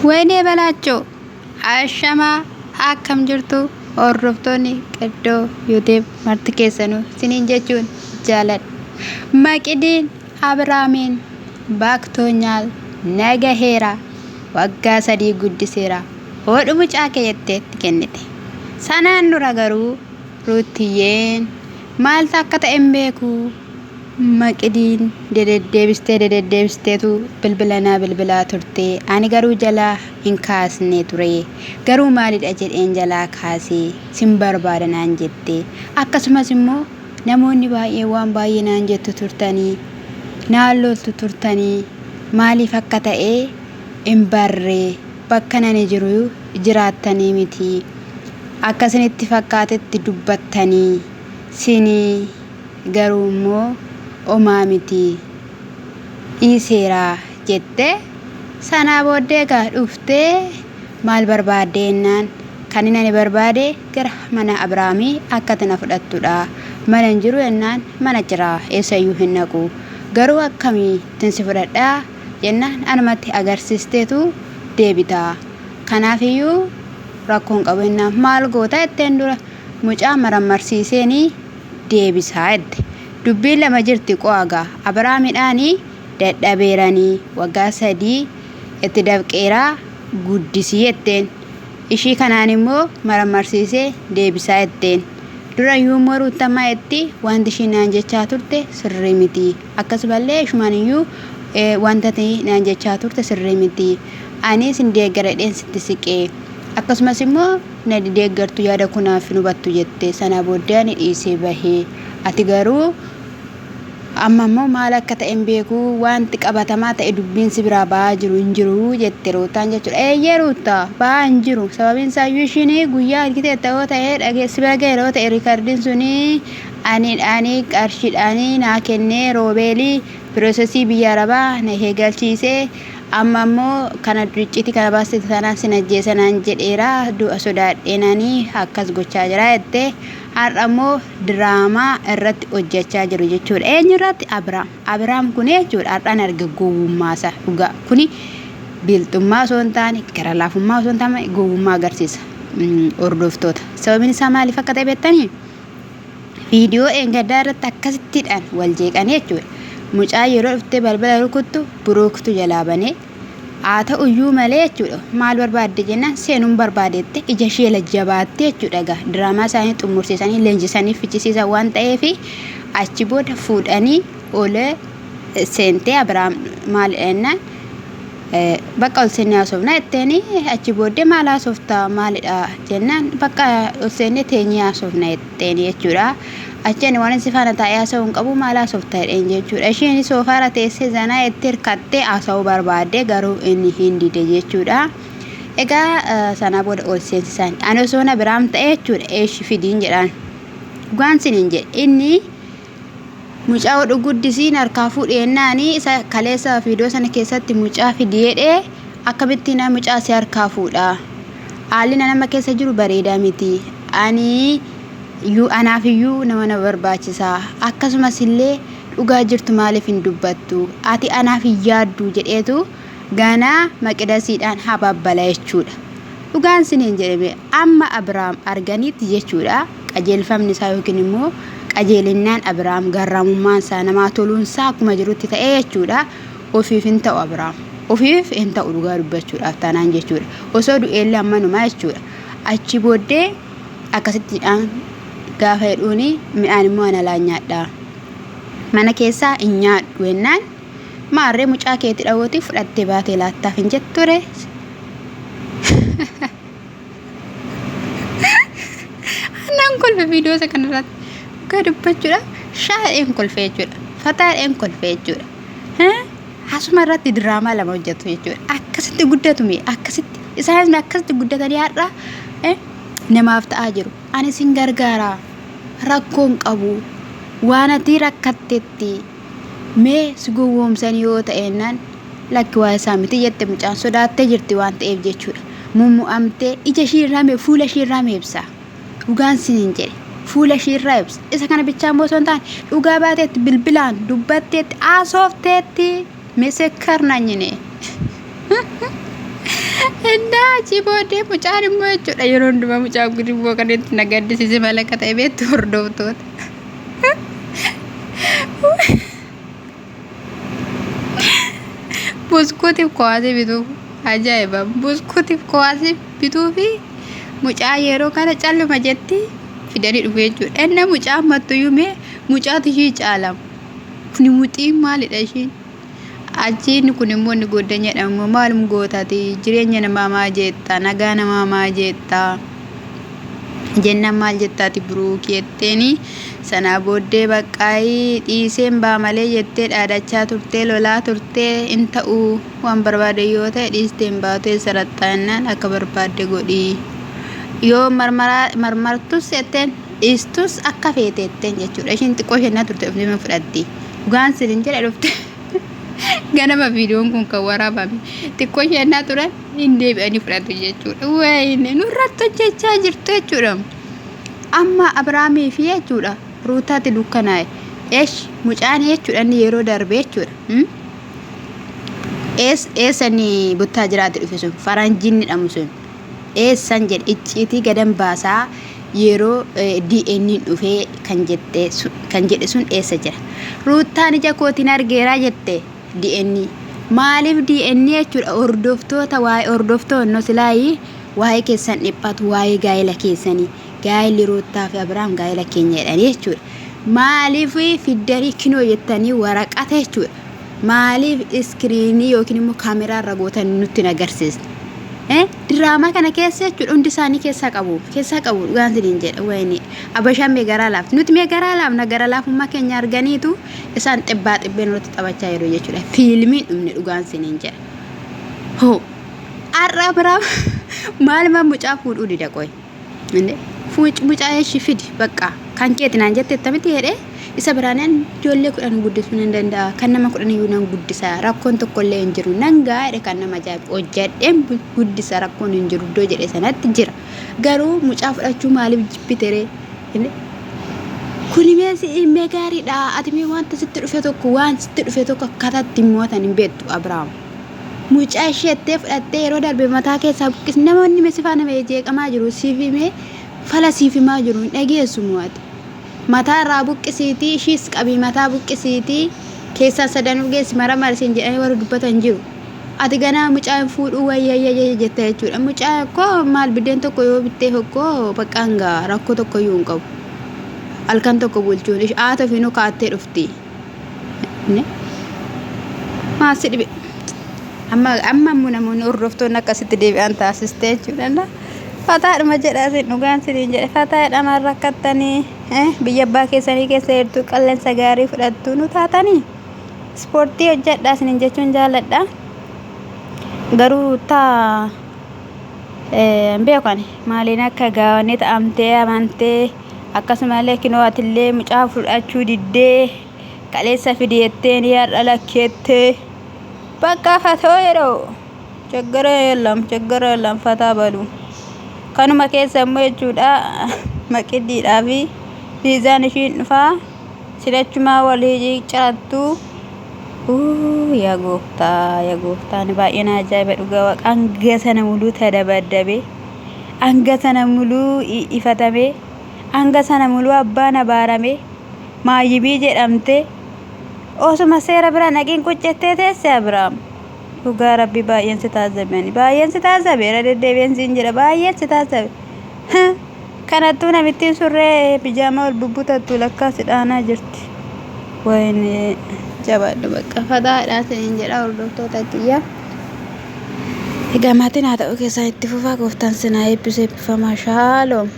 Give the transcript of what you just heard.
ወይኔ በላቸው አሸማ akkam jirtu hordoftoonni qiddoo yuuteeb marti keessanuu siniin jechuun jaaladha maqidiin abraamiin baaktoonyaal nagaheera waggaa 3 guddiseera hodhu mucaa keeyatteetti kennite sanaan dura garuu ruutiyyeen maaltu akka ta'e hin beeku maqidiin dededdeebisteetu bilbilaa turte ani garuu jalaa hin kaasne ture garuu maalidha jedheen jalaa kaasee sin barbaada naan jette akkasumas immoo namoonni baay'ee waan baay'ee naan jettu turtanii naan loltu turtanii maaliif akka ta'e hin barree bakka nani jiru jiraattanii miti akkasinitti fakkaatetti dubbattanii sinii garuu immoo omaa miti dhiiseeraa jette sanaa booddee gaa dhuftee maal barbaaddeennaan kan inni barbaade gara mana Abrahaamii akkatti na fudhattudha mana hin jiru jennaan mana jira eessayyuu hin naqu garuu akkamittiin si fudhadhaa jennaan anumatti agarsiisteetu deebita kanaafiyyuu rakkoon qabu jennaan maal goota jetteen dura mucaa marammarsiiseenii deebisaa jette dubbiin lama jirti qo'agaa Abrahaamidhaanii dadhabeeranii waggaa 3 itti dabqeeraa guddisii jetteen ishii kanaan immoo marammarsiisee deebisaa jetteen durayyuu immoo ruuttamaa itti wanti ishii naan jechaa turte sirrii miti akkasumallee shumaniyyuu wanta naan jechaa turte sirrii miti anis hin deeggaradheen sitti siqee akkasumas immoo na deeggartu yaada kunaaf hin hubattu jette sana booddee ani dhiisee bahee ati garuu amma immoo maal akka ta'e hin beeku wanti qabatamaa ta'e dubbiin si biraa ba'aa jiru hin jiru jette ruutaan jechuudha eeyyee ruutaa ba'aa hin jiru sababiin isaayyuu ishiin guyyaa argitee ta'oo ta'e dhageessi bira ga'e yeroo ta'e riikardiin suni ani qarshiidhaanii naa kennee roobeelii piroosesii biyya arabaa na eegalchiisee amma immoo kana ducciti kana baastee sanaan sin ajjeesanaan jedheera du'a sodaadheenanii akkas gochaa jira jettee har'a immoo diraamaa irratti hojjechaa jiru jechuudha eenyu irratti Abrahaam kun jechuudha har'aan arga gowwummaasa dhugaa kuni biltummaa osoo hin taane gara laafummaa osoo hin taane gowwummaa agarsiisa hordoftoota sababiin isaa maaliif akka ta'e beektanii viidiyoo eengaddaa irratti akkasittidhaan wal jeeqanii jechuudha mucaa yeroo dhuftee balbala rukuttu buruuktu jalaa banee haa ta'uyyuu malee jechuudha maal barbaadde jennaan seenuun barbaadeette ija ishee lajjabaatte jechuudha gaa diraamaa isaanii xumursiisanii leenjisanii fichisiisan waan ta'eef achi booda fuudhanii olee seentee Abrahaam maal jennaan bakka ol seennee haasofna jetteeni achi booddee maal haasoftaa maalidha jennaan bakka ol seennee teenyee haasofna jetteeni jechuudha acheen waan si faana taa'ee haasa'uun qabu maal haasoftaa jedheen jechuudha isheen soofaarra teessee zanaa itti hirkattee haasa'uu barbaadde garuu inni hin dide jechuudha egaa sanaa booda ol seensisan ani osoo na Abrahaam ta'e jechuudha eeshi fidiin jedhaan dhugaan siniin jedhe inni mucaa hodhu guddisiin harkaa fuudheennaanii isa kaleessa viidiyoo sana keessatti mucaa fideedhee akkamitti na mucaa si harkaa fuudha haalli nama keessa jiru bareedaa miti ani anaafiyyuu nama na barbaachisaa akkasumas illee dhugaa jirtu maaliif hin dubbattu ati anaaf hin yaaddu jedheetu ganaa maqidasiidhaan hababbala jechuudha dhugaan siniin jedhame amma Abrahaam arganiitti jechuudha qajeelfamni isaa yookiin immoo qajeelinnaan Abrahaam garraamummaan isaa namaa toluun isaa akkuma jirutti ta'ee jechuudha ofiif hin ta'u Abrahaam ofiif hin ta'u dhugaa dubbachuudhaaf taanaan jechuudha osoo du'eellee ammanumaa jechuudha achi booddee akkasittiidhaan gaafa hedhuuni mi'aan immoo ana laa nyaadha mana keessaa hin nyaadhu jennaan maarree mucaa keetti dhawooti fudhattee baatee laattaaf hin jetture annan kolfe viidiyoo isa kanarratti dhugaa dubbachuudha shaa'een kolfee jechuudha fataadheen kolfee jechuudha asuma irratti diraamaa lama hojjetu jechuudha akkasitti guddatume akkasitti isaanis akkasitti guddatanii har'a namaaf ta'aa jiru ani sin gargaaraa rakkoon qabu waan ati rakkattetti mee si gowwoomsanii yoo ta'ennaan lakki waa isaa miti jette mucaan sodaattee jirti waan ta'eef jechuudha mummu'amtee ija ishii irraa fuula ishii irraa meebsa dhugaan siniin jedhe fuula ishii irraa ibsa isa kana bichaan bosoo hin taane dhugaa baateetti bilbilaan dubbatteetti haasofteetti mesekkar nanyine Inda achi booddee mucaan immoo jechuudha yeroo hundumaa mucaan kun immoo kan itti na gaddisiise malaka ta'e beektu hordoftoota. Buskuutiif kowaasii bituuf ajaa'iba. Buskuutiif kowaasii bituu fi mucaa yeroo kana calluma jetti fidanii dhufu jechuudha. Inni mucaan mattuyyuu mee mucaatu ishii caalama. Kuni muxiin maalidha ishiin? Achiin kun immoo inni goddan jedhamu maalum gootaati jireenya namaa maa jetta nagaa namaa maa jetta jenna maal jettaati buruukii jetteeni sana booddee baqqaayii dhiiseen baa malee jettee dhaadachaa turtee lolaa turtee in ta'uu waan barbaade yoo ta'e dhiisteen baatee saraxaannaan akka barbaade godhii yoo marmartus jetteen dhiistus akka feeteetteen jechuudha. Ishiin xiqqoo isheen turte ofii fudhatti dhugaan sinin jedha dhufte. Ganama viidiyoon kun kan waraabame xiqqoo isheen turan hin deebi'anii fudhatu jechuudha. Wayne nurratti hojjechaa jirtu jechuudha. Amma Abrahaamii fi jechuudha Ruutaatti dukkanaa'e. Eesh mucaan jechuudha inni yeroo darbe jechuudha. Eessanii buttaa jiraate dhufe sun faranjiin jedhamu sun eessan jedhe icciitii gadan baasaa yeroo DN dhufee kan jedhe sun eessa jira. Ruutaan ija kootiin argeeraa jette. DN maaliif DN jechuudha hordoftoota waa'ee hordoftoonni silaayi waa'ee keessan dhiphatu waa'ee gaa'ela keessanii gaa'elli Ruutaa fi Abrahaam gaa'ela keenya jedhanii jechuudha. Maaliif fiddarii kinoo jettanii waraqata jechuudha. Maaliif iskiriinii yookiin immoo kaameraa irra gootan nutti agarsiisne. Diraamaa kana keessa jechuudha hundi isaanii keessaa qabu dhugaan siniin jedha. Wayne abashaan meegaraa laaf nuti meegaraa laafna gara laafummaa keenya arganiitu isaan xibbaa xibbeen irratti taphachaa jiru jechuudha. Fiilmiin dhumne dhugaan siniin jedha. Hoo har'a Abrahaam maaluma mucaa fuudhuu dida qoy. Mucaa ishii fidi bakka kan keetinaan jette ittamitti jedhee isa biraaneen ijoollee 10 guddisuu hin danda'a. Kan nama 10 iyyuu nan guddisa rakkoon tokkollee hin jiru nan gaadhe kan nama ajaa'ibu hojjedheen guddisa rakkoon hin jiru iddoo jedhe sanatti jira. Garuu mucaa fudhachuu maaliif jibbitere? Kuni mee gaariidha. Ati mee wanta sitti dhufe tokko akkataatti mootan hin beektu Abrahaam. Mucaa isheettee fudhattee yeroo darbe mataa keessaa buqqis namoonni mesifaa nama jeeqamaa jiru siifimee fala siifimaa jiru hin dhageessu mu'ati. Mataa irraa buqqisiitii ishiis qabii mataa buqqisiitii keessaa sadanuu geessi mara marsiin jedhanii warra dubbatan jiru. Ati ganaa mucaan fuudhuu wayyayya jette jechuudha. Mucaa koo maal biddeen tokko yoo bittee hokkoo baqqaanga rakkoo tokko iyyuu hin qabu. Halkan tokko bulchuun haata fi nu kaattee dhufti. Maasi dhibe. Amma namoonni hordoftoonni akkasitti deebi'an taasistee jechuudha. Fataadhuma jedhaasin dhugaan siniin jedhe fataadhamaan rakkattanii biyya abbaa keessanii keessa hedduu qilleensa gaarii fudhattu nu taatanii ispoortii hojjedhaa siniin jechuun jaalladha. Garuu taa beekan maaliin akka gaawanii ta'amtee amantee akkasumallee kinoo atillee mucaa fudhachuu diddee qaleessa fideetteen yaadha lakkeettee bakka fatoo yeroo chaggara yeellam fataa balu. Kanuma keessa immoo jechuudha maqiddiidhaa fi viizaan ishiin dhufaa silachumaa walii carattu. Yaa gooftaa ni baay'een ajaa'iba dhugaa waaqa hanga sana muluu tadabaddabe hanga sana muluu ifatame hanga sana muluu abbaan abaarame maayyibii jedhamte osuma seera bira naqiin quccettee teesse Abrahaam. Dhugaa rabbi baay'een si taasifamani baay'een si taasifameera deddeebiin siin jedha baay'een si taasifabe. Kanattuu namittiin surree bijaamaa ol bubbutattu lakkaa si dhaanaa jirti. Wayne jabaadhu bakka fataadhaa siniin jedha hordoftoota kiyya. Egaa maatiin haa ta'u keessaan itti fufaa gooftaan sinaa eebbisee eebbifamaa shaaloom.